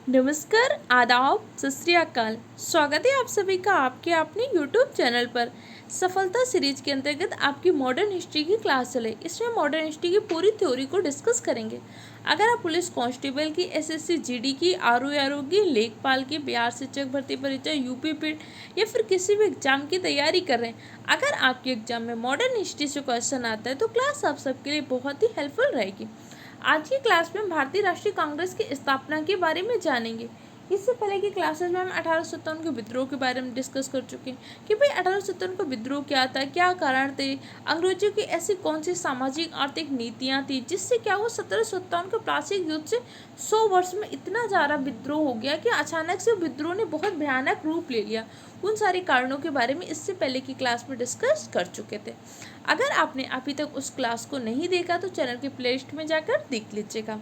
नमस्कार, आदाब, सत श्री अकाल। स्वागत है आप सभी का आपके अपने यूट्यूब चैनल पर। सफलता सीरीज के अंतर्गत आपकी मॉडर्न हिस्ट्री की क्लास चले। इसमें मॉडर्न हिस्ट्री की पूरी थ्योरी को डिस्कस करेंगे। अगर आप पुलिस कांस्टेबल की, एसएससी जीडी की, आरओ की, लेखपाल की, बिहार शिक्षक भर्ती परीक्षा, यूपी पीट या फिर किसी भी एग्जाम की तैयारी कर रहे हैं, अगर आपके एग्जाम में मॉडर्न हिस्ट्री से क्वेश्चन आता है तो क्लास आप सबके लिए बहुत ही हेल्पफुल रहेगी। आज की क्लास में हम भारतीय राष्ट्रीय कांग्रेस की स्थापना के बारे में जानेंगे। इससे पहले की क्लासेस में हम 1857 के विद्रोह के बारे में डिस्कस कर चुके हैं कि भाई 1857 का विद्रोह क्या था, क्या कारण थे, अंग्रेजों की ऐसी कौन सी सामाजिक आर्थिक नीतियां थी जिससे क्या हुआ 1757 के प्लासी युद्ध से 100 वर्ष में इतना ज़्यादा विद्रोह हो गया कि अचानक से विद्रोह ने बहुत भयानक रूप ले लिया। उन सारे कारणों के बारे में इससे पहले की क्लास में डिस्कस कर चुके थे। अगर आपने अभी तक उस क्लास को नहीं देखा तो चैनल के प्लेलिस्ट में जाकर देख लीजिएगा।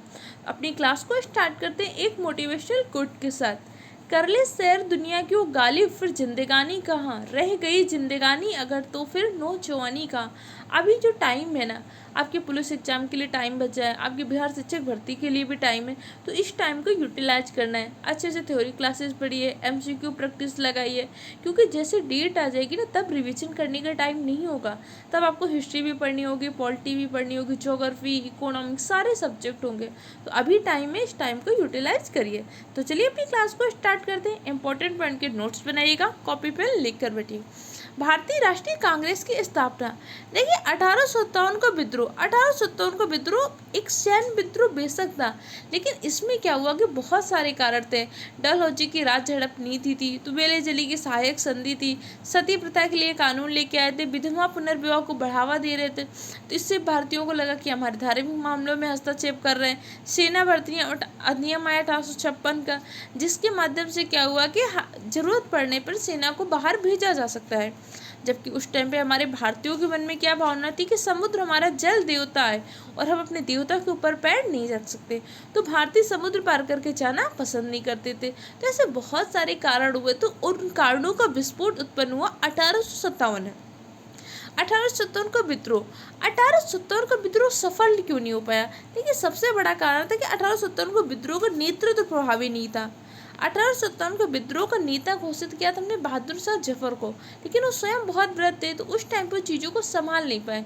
अपनी क्लास को स्टार्ट करते हैं एक मोटिवेशनल कोट के साथ। कर ले सैर दुनिया की वो गालिब, फिर जिंदगानी कहाँ रह गई जिंदगानी, अगर तो फिर नौजवानी कहाँ। अभी जो टाइम है ना, आपके पुलिस एग्जाम के लिए टाइम बचा है, आपके बिहार शिक्षक भर्ती के लिए भी टाइम है, तो इस टाइम को यूटिलाइज करना है। अच्छे से थ्योरी क्लासेस पढ़िए, एमसीक्यू प्रैक्टिस लगाइए, क्योंकि जैसे डेट आ जाएगी ना तब रिवीजन करने का टाइम नहीं होगा। तब आपको हिस्ट्री भी पढ़नी होगी, पॉलिटी भी पढ़नी होगी, ज्योग्राफी, इकोनॉमिक्स, सारे सब्जेक्ट होंगे। तो अभी टाइम है, इस टाइम को यूटिलाइज करिए। तो चलिए अपनी क्लास को स्टार्ट करते हैं। इंपॉर्टेंट पॉइंट के नोट्स बनाइएगा, कॉपी पेन लिख कर बैठिए। भारतीय राष्ट्रीय कांग्रेस की स्थापना। देखिए 1857 का विद्रोह, 1857 का विद्रोह एक सैन्य विद्रोह बेशक था, लेकिन इसमें क्या हुआ कि बहुत सारे कारण थे। डलहौजी की राज झड़प नीति थी, तुबेले जली की सहायक संधि थी, सती प्रथा के लिए कानून लेके आए थे, विधवा पुनर्विवाह को बढ़ावा दे रहे थे, तो इससे भारतीयों को लगा कि हमारे धार्मिक मामलों में हस्तक्षेप कर रहे हैं। सेना भर्ती अधिनियम आया 1856 का, जिसके माध्यम से क्या हुआ कि जरूरत पड़ने पर सेना को बाहर भेजा जा सकता है। जबकि उस टाइम पे हमारे भारतीयों के मन में क्या भावना थी कि समुद्र हमारा जल देवता है और हम अपने देवता के ऊपर पैर नहीं रख सकते, तो भारतीय समुद्र पार करके जाना पसंद नहीं करते थे। तो ऐसे बहुत सारे कारण हुए, तो उन कारणों का विस्फोट उत्पन्न हुआ 1857 में। 1857 का विद्रोह, 1857 का विद्रोह सफल क्यों नहीं हो पाया? देखिए सबसे बड़ा कारण था कि 1857 का विद्रोह का नेतृत्व प्रभावी नहीं था। 1857 का विद्रोह का नेता घोषित किया था हमने बहादुर शाह जफर को, लेकिन वो स्वयं बहुत वृद्ध थे तो उस टाइम पर चीज़ों को संभाल नहीं पाए।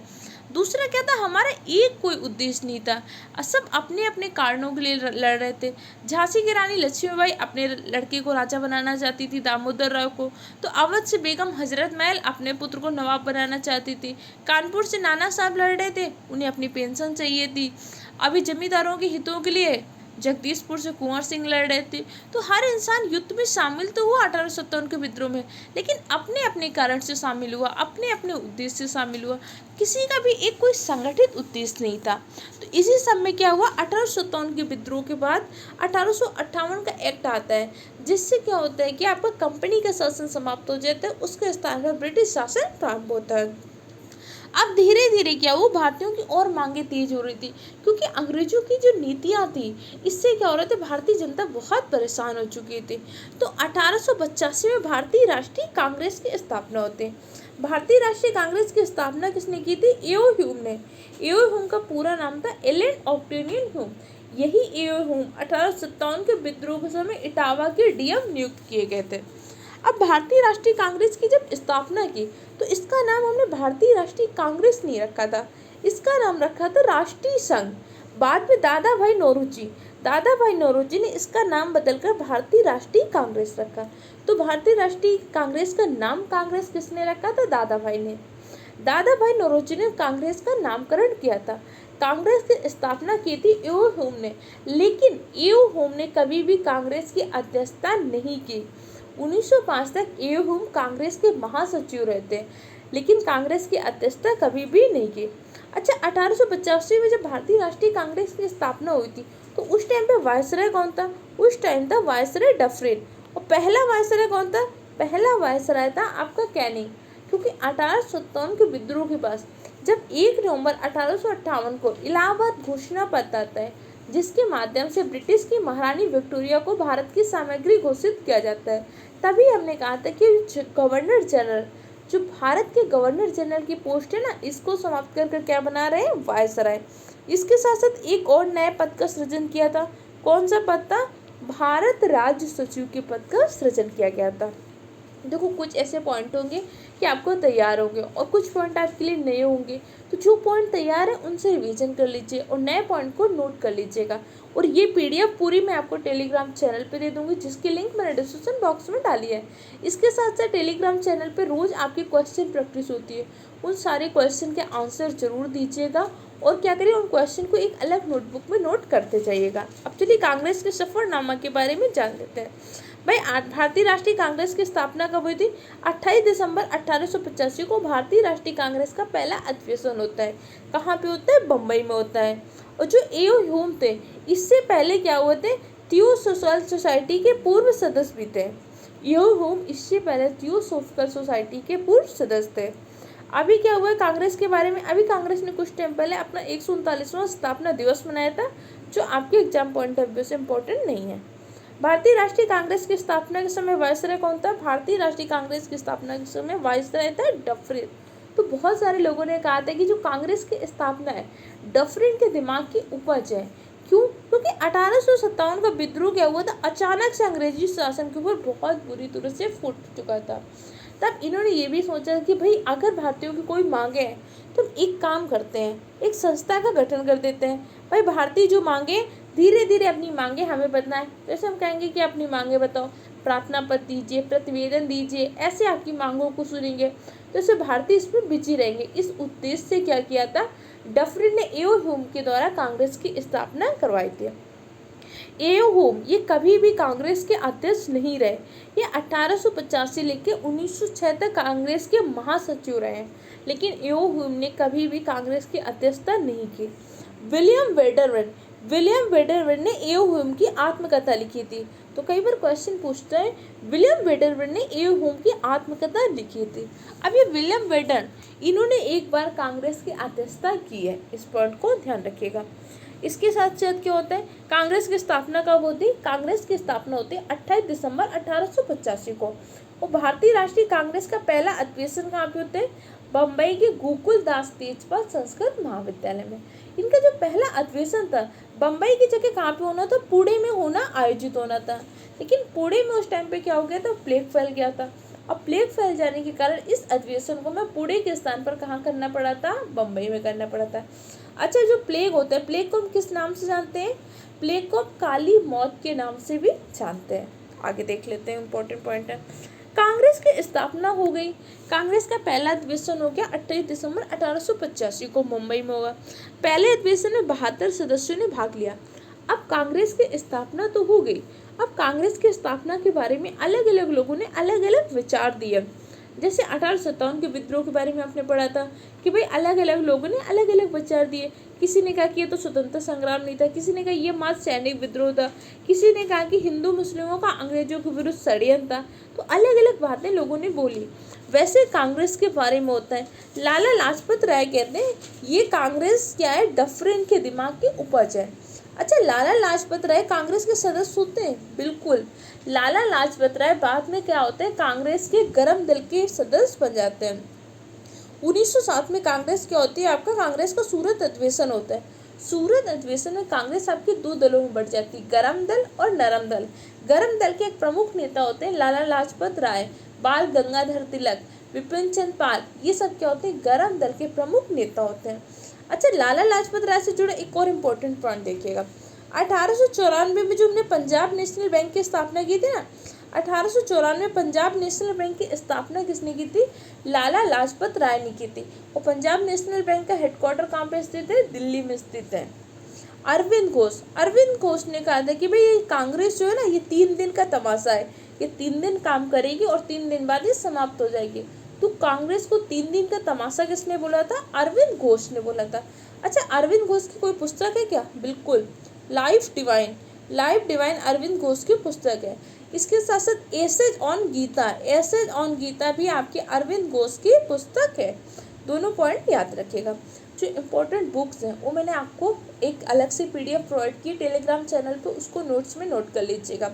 दूसरा क्या था, हमारा एक कोई उद्देश्य नहीं था, सब अपने अपने कारणों के लिए लड़ रहे थे। झांसी की रानी लक्ष्मीबाई अपने लड़के को राजा बनाना चाहती थी, दामोदर राव को, तो अवध से बेगम हजरत महल अपने पुत्र को नवाब बनाना चाहती थी। कानपुर से नाना साहब लड़ रहे थे, उन्हें अपनी पेंशन चाहिए थी। अभी जमींदारों के हितों के लिए जगदीशपुर से कुंवर सिंह लड़ रहे थे। तो हर इंसान युद्ध में शामिल तो हुआ 1857 के विद्रोह में, लेकिन अपने अपने कारण से शामिल हुआ, अपने अपने उद्देश्य से शामिल हुआ, किसी का भी एक कोई संगठित उद्देश्य नहीं था। तो इसी सब में क्या हुआ, 1857 के विद्रोह के बाद 1858 का एक्ट आता है, जिससे क्या होता है कि आपका कंपनी का शासन समाप्त हो जाता है, उसके स्थान पर ब्रिटिश शासन प्रारंभ होता है। अब धीरे धीरे क्या वो भारतीयों की और मांगे तेज हो रही थी, क्योंकि अंग्रेजों की जो नीतियां थी इससे क्या हो रहा था, भारतीय जनता बहुत परेशान हो चुकी थी। तो 1885 में भारतीय राष्ट्रीय कांग्रेस की स्थापना होती है। भारतीय राष्ट्रीय कांग्रेस की स्थापना किसने की थी? एओ ह्यूम ने। एओ ह्यूम का पूरा नाम था एलन ऑक्टेवियन ह्यूम। यही एओ ह्यूम 1857 के विद्रोह के समय इटावा के डीएम नियुक्त किए गए थे। अब भारतीय राष्ट्रीय कांग्रेस की जब स्थापना की तो इसका नाम हमने भारतीय राष्ट्रीय कांग्रेस नहीं रखा था, इसका नाम रखा था राष्ट्रीय संघ। बाद में दादा भाई नौरोजी ने इसका नाम बदलकर भारतीय राष्ट्रीय कांग्रेस रखा। तो भारतीय राष्ट्रीय कांग्रेस का नाम कांग्रेस किसने रखा था? दादा भाई ने। दादा भाई नौरोजी ने कांग्रेस का नामकरण किया था। कांग्रेस की स्थापना की थी एओ ह्यूम ने, लेकिन एओ ह्यूम ने कभी भी कांग्रेस की अध्यक्षता नहीं की। 1905 तक एओ ह्यूम कांग्रेस के महासचिव रहे थे, लेकिन कांग्रेस की अध्यक्षता कभी भी नहीं की। अच्छा, 1885 में जब भारतीय राष्ट्रीय कांग्रेस की स्थापना हुई थी तो उस टाइम पे वायसराय कौन था? उस टाइम था वायसराय डफरिन। और पहला वायसराय कौन था? पहला वायसराय था आपका कैनिंग। क्योंकि 1857 के विद्रोह के पास जब 1 नवंबर 1858 को इलाहाबाद घोषणा पत्र आता है, जिसके माध्यम से ब्रिटिश की महारानी विक्टोरिया को भारत की सामग्री घोषित किया जाता है, तभी हमने कहा था कि गवर्नर जनरल, जो भारत के गवर्नर जनरल की पोस्ट है ना, इसको समाप्त कर क्या बना रहे हैं? वायसराय। इसके साथ साथ एक और नए पद का सृजन किया था। कौन सा पद था? भारत राज्य सचिव के पद का सृजन किया गया था। देखो कुछ ऐसे पॉइंट होंगे कि आपको तैयार होंगे और कुछ पॉइंट आपके लिए नए होंगे, तो जो पॉइंट तैयार है उनसे रिवीजन कर लीजिए और नए पॉइंट को नोट कर लीजिएगा। और ये पीडीएफ पूरी मैं आपको टेलीग्राम चैनल पे दे दूंगी, जिसकी लिंक मैंने डिस्क्रिप्शन बॉक्स में डाली है। इसके साथ साथ टेलीग्राम चैनल पे रोज आपकी क्वेश्चन प्रैक्टिस होती है, उन सारे क्वेश्चन के आंसर जरूर दीजिएगा और क्या करिए उन क्वेश्चन को एक अलग नोटबुक में नोट करते जाइएगा। अब चलिए कांग्रेस के सफरनामा के बारे में जान लेते हैं। भाई भारतीय राष्ट्रीय कांग्रेस की स्थापना कब हुई थी? 28 दिसंबर 1885 को भारतीय राष्ट्रीय कांग्रेस का पहला अधिवेशन होता है। कहाँ पे होता है? बम्बई में होता है। और जो एओ ह्यूम थे, इससे पहले क्या हुए थे? थियोसॉफिकल सोसाइटी के पूर्व सदस्य भी थे। एओ ह्यूम इससे पहले थियोसॉफिकल सोसाइटी के पूर्व सदस्य थे। अभी क्या हुआ है कांग्रेस के बारे में? अभी कांग्रेस ने कुछ टाइम पहले अपना 139वां स्थापना दिवस मनाया था, जो आपके एग्जाम पॉइंट ऑफ व्यू से इम्पोर्टेंट नहीं है। भारतीय राष्ट्रीय कांग्रेस की स्थापना के समय वायसराय कौन था? भारतीय राष्ट्रीय कांग्रेस की स्थापना के समय वायसराय था डफरिन। तो बहुत सारे लोगों ने कहा था कि जो कांग्रेस की स्थापना है डफरिन के दिमाग की उपज है। क्यों? क्योंकि 1857 का विद्रोह क्या हुआ था? अचानक से अंग्रेजी शासन के ऊपर बहुत बुरी तरह से फूट चुका था। तब इन्होंने ये भी सोचा कि भाई अगर भारतीयों की कोई मांगे हैं तो हम एक काम करते हैं, एक संस्था का गठन कर देते हैं। भाई भारतीय जो मांगे धीरे धीरे अपनी मांगे हमें बताएं। जैसे हम कहेंगे कि अपनी मांगे बताओ, प्रार्थना पत्र दीजिए, प्रतिवेदन दीजिए, ऐसे आपकी मांगों को सुनेंगे। तो ऐसे भारतीय इसमें बिजी रहेंगे। इस उद्देश्य से क्या किया था? डफरिन ने एओ ह्यूम के द्वारा कांग्रेस की स्थापना करवाई थी। एओ ह्यूम ये कभी भी कांग्रेस के अध्यक्ष नहीं रहे। ये 1885 से लेकर 1906 तक कांग्रेस के महासचिव रहे हैं, लेकिन एओ ह्यूम ने कभी भी कांग्रेस की अध्यक्षता नहीं की। विलियम वेडरवन ने एओ ह्यूम की आत्मकथा लिखी थी। तो कई बार क्वेश्चन पूछते हैं, विलियम वेडरवन ने एओ ह्यूम की आत्मकथा लिखी थी। अब ये विलियम वेडर इन्होंने एक बार कांग्रेस की अध्यक्षता की है, इस पॉइंट को ध्यान रखिएगा। इसके साथ साथ क्या होता है? कांग्रेस की स्थापना कब होती है? कांग्रेस की स्थापना होती है 28 दिसंबर 1885 को। और भारतीय राष्ट्रीय कांग्रेस का पहला अधिवेशन कहाँ पे होता है? बम्बई के गोकुल दास तेजपाल संस्कृत महाविद्यालय में। इनका जो पहला अधिवेशन था बम्बई की जगह कहाँ पे होना था? पुणे में आयोजित होना था। लेकिन पुणे में उस टाइम पे क्या हो गया था? प्लेग फैल गया था। अब प्लेग फैल जाने के कारण इस अधिवेशन को मैं पुणे के स्थान पर कहाँ करना पड़ा था? बम्बई में करना पड़ा था। अच्छा, जो प्लेग होता है, प्लेग को हम किस नाम से जानते हैं? प्लेग को काली मौत के नाम से भी जानते हैं। आगे देख लेते हैं, इंपॉर्टेंट पॉइंट है। कांग्रेस की स्थापना हो गई। कांग्रेस का पहला अधिवेशन हो गया 28 दिसंबर 1885 को मुंबई में हुआ। पहले अधिवेशन में 72 सदस्यों ने भाग लिया। अब कांग्रेस की स्थापना तो हो गई। अब कांग्रेस की स्थापना के बारे में अलग अलग लोगों ने अलग अलग विचार दिए। जैसे 1857 के विद्रोह के बारे में आपने पढ़ा था कि भाई अलग अलग लोगों ने अलग अलग विचार दिए। किसी ने कहा कि ये तो स्वतंत्रता संग्राम नहीं था, किसी ने कहा ये मात्र सैनिक विद्रोह था, किसी ने कहा कि हिंदू मुस्लिमों का अंग्रेजों के विरुद्ध षड्यंत्र था। तो अलग अलग बातें लोगों ने बोली। वैसे कांग्रेस के बारे में होता है, लाला लाजपत राय कहते हैं ये कांग्रेस क्या है? डफरिन के दिमाग की उपज है। अच्छा, लाला लाजपत राय कांग्रेस के सदस्य होते हैं? बिल्कुल। लाला लाजपत राय बाद में क्या होते हैं? कांग्रेस के गरम दल के सदस्य बन जाते हैं। 1907 में कांग्रेस क्या होती है? आपका कांग्रेस का सूरत अधिवेशन होता है। सूरत अधिवेशन में कांग्रेस आपके दो दलों में बढ़ जाती है, गरम दल और नरम दल। गरम दल के एक प्रमुख नेता होते हैं लाला लाजपत राय, बाल गंगाधर तिलक, विपिन चंद्र पाल। ये सब क्या होते हैं? गरम दल के प्रमुख नेता होते हैं। अच्छा, लाला लाजपत राय से जुड़ा एक और इम्पोर्टेंट पॉइंट देखिएगा। 1894 में जो हमने पंजाब नेशनल बैंक की स्थापना की थी ना, 1894 पंजाब नेशनल बैंक की स्थापना किसने की थी? लाला लाजपत राय ने की थी। और पंजाब नेशनल बैंक का हेडक्वार्टर कहाँ पे स्थित है? दिल्ली में स्थित है। अरविंद घोष ने कहा था कि भाई ये कांग्रेस जो है ना, ये 3 दिन का तमाशा है। ये 3 दिन काम करेगी और 3 दिन बाद ये समाप्त हो जाएगी। तो कांग्रेस को 3 दिन का तमाशा किसने बोला था? अरविंद घोष ने बोला था। अच्छा, अरविंद घोष की कोई पुस्तक है क्या? बिल्कुल, लाइफ डिवाइन अरविंद घोष की पुस्तक है। इसके साथ साथ एसेज ऑन गीता भी आपके अरविंद घोष की पुस्तक है। दोनों पॉइंट याद रखिएगा। जो इम्पोर्टेंट बुक्स हैं वो मैंने आपको एक अलग से पीडीएफ प्रोवाइड की टेलीग्राम चैनल पे, उसको नोट्स में नोट कर लीजिएगा।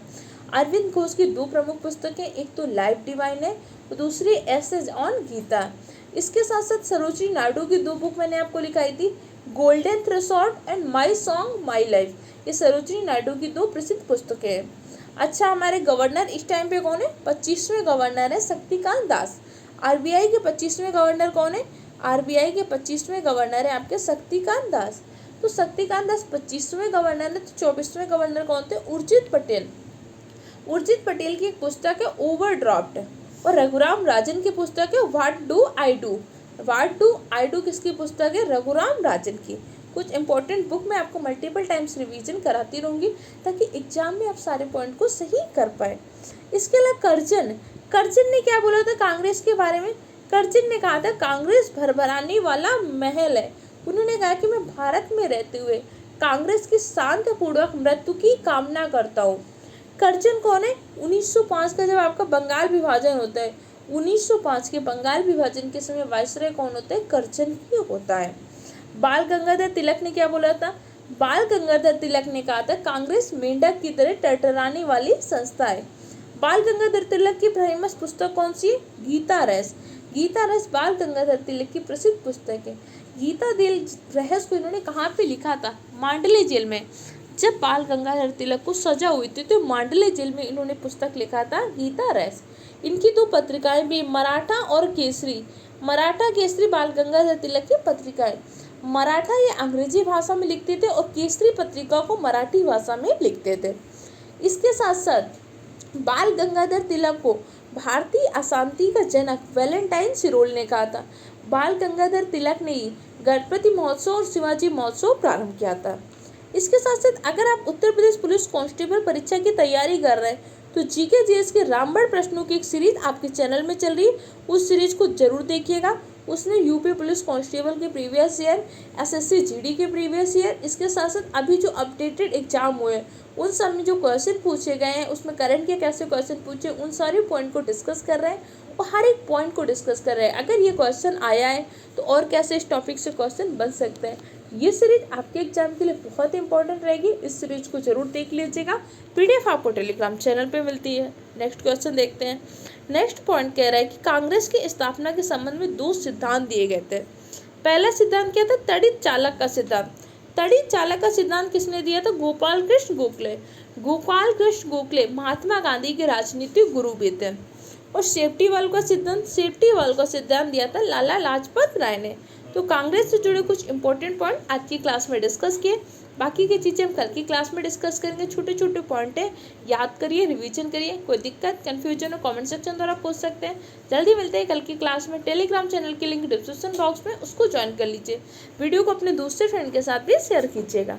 अरविंद घोष की 2 प्रमुख पुस्तकें, एक तो लाइफ डिवाइन है और दूसरी एसेज ऑन गीता। इसके साथ साथ सरोजिनी नायडू की 2 बुक मैंने आपको लिखाई थी, golden threshold and my song my life, ये सरोजिनी नायडू की 2 प्रसिद्ध पुस्तकें हैं। अच्छा, हमारे गवर्नर इस टाइम पे कौन है? 25वें गवर्नर है शक्तिकांत दास। आरबीआई के 25वें गवर्नर कौन है? आरबीआई के 25वें गवर्नर है आपके शक्तिकांत दास। तो शक्तिकांत दास 25वें गवर्नर है, तो 24वें गवर्नर कौन थे? उर्जित पटेल। उर्जित पटेल की एक पुस्तक है ओवरड्राफ्ट, और रघुराम राजन की पुस्तक है what do I do. What do I do किसकी पुस्तक है? रघुराम राजन की। कुछ इंपॉर्टेंट बुक मैं आपको मल्टीपल टाइम्स रिवीजन कराती रहूँगी ताकि एग्जाम में आप सारे पॉइंट को सही कर पाए। इसके अलावा कर्जन ने क्या बोला था कांग्रेस के बारे में? कर्जन ने कहा था कांग्रेस भरभराने वाला महल है। उन्होंने कहा कि मैं भारत में रहते हुए कांग्रेस की शांतिपूर्वक मृत्यु की कामना करता हूँ। कर्जन कौन है? 1905 का जब आपका बंगाल विभाजन होता है, 1905 के बंगाल विभाजन के समय वायसराय कौन होता है? कर्जन ही होता है। बाल गंगाधर तिलक ने क्या बोला था? बाल गंगाधर तिलक ने कहा था कांग्रेस मेंढक की तरह टरटराने वाली संस्था है। बाल गंगाधर तिलक की फेमस पुस्तक कौन सी है? गीता रहस्य। गीता रहस्य बाल गंगाधर तिलक की प्रसिद्ध पुस्तक है। गीता रहस्य को इन्होंने कहाँ पे लिखा था? मांडले जेल में। जब बाल गंगाधर तिलक को सजा हुई थी तो मांडले जेल में इन्होंने पुस्तक लिखा था गीता रहस्य। इनकी 2 पत्रिकाएं भी, मराठा और केसरी। मराठा केसरी बाल गंगाधर तिलक की पत्रिकाएं। मराठा ये अंग्रेजी भाषा में लिखते थे और केसरी पत्रिका को मराठी भाषा में लिखते थे। इसके साथ साथ बाल गंगाधर तिलक को भारतीय अशांति का जनक वैलेंटाइन सिरोल ने कहा था। बाल गंगाधर तिलक ने ही गणपति महोत्सव और शिवाजी महोत्सव प्रारंभ किया था। इसके साथ साथ अगर आप उत्तर प्रदेश पुलिस कांस्टेबल परीक्षा की तैयारी कर रहे हैं तो जीके जीएस के रामगढ़ प्रश्नों की एक सीरीज आपके चैनल में चल रही है, उस सीरीज को जरूर देखिएगा। उसने यूपी पुलिस कांस्टेबल के प्रीवियस ईयर, एसएससी जीडी के प्रीवियस ईयर, इसके साथ साथ अभी जो अपडेटेड एग्जाम हुए उन सब में जो क्वेश्चन पूछे गए हैं उसमें करंट के कैसे क्वेश्चन पूछे, उन सारे पॉइंट को डिस्कस कर रहे हैं और हर एक पॉइंट को डिस्कस कर रहे हैं। अगर ये क्वेश्चन आया है तो और कैसे इस टॉपिक से क्वेश्चन बन सकते हैं। ये सीरीज आपके एग्जाम के लिए बहुत इंपॉर्टेंट रहेगी। इस सीरीज को जरूर देख लीजिएगा। पीडीएफ आपको टेलीग्राम चैनल पे मिलती है। नेक्स्ट क्वेश्चन देखते हैं। नेक्स्ट पॉइंट कह रहा है कि कांग्रेस की स्थापना के संबंध में 2 सिद्धांत दिए गए थे। पहला सिद्धांत क्या था? तड़ित चालक का सिद्धांत। तड़ित चालक का सिद्धांत किसने दिया था? गोपाल कृष्ण गोखले। गोपाल कृष्ण गोखले महात्मा गांधी के राजनीतिक गुरु भी थे। और सेफ्टी वाल्व का सिद्धांत दिया था लाला लाजपत राय ने। तो कांग्रेस से जुड़े कुछ इंपॉर्टेंट पॉइंट आज की क्लास में डिस्कस किए। बाकी की चीज़ें हम कल की क्लास में डिस्कस करेंगे। छोटे छोटे पॉइंट है, याद करिए, रिवीजन करिए। कोई दिक्कत, कन्फ्यूजन हो कमेंट सेक्शन द्वारा पूछ सकते हैं। जल्दी मिलते हैं कल की क्लास में। टेलीग्राम चैनल की लिंक डिस्क्रिप्शन बॉक्स में, उसको ज्वाइन कर लीजिए। वीडियो को अपने दूसरे फ्रेंड के साथ भी शेयर कीजिएगा।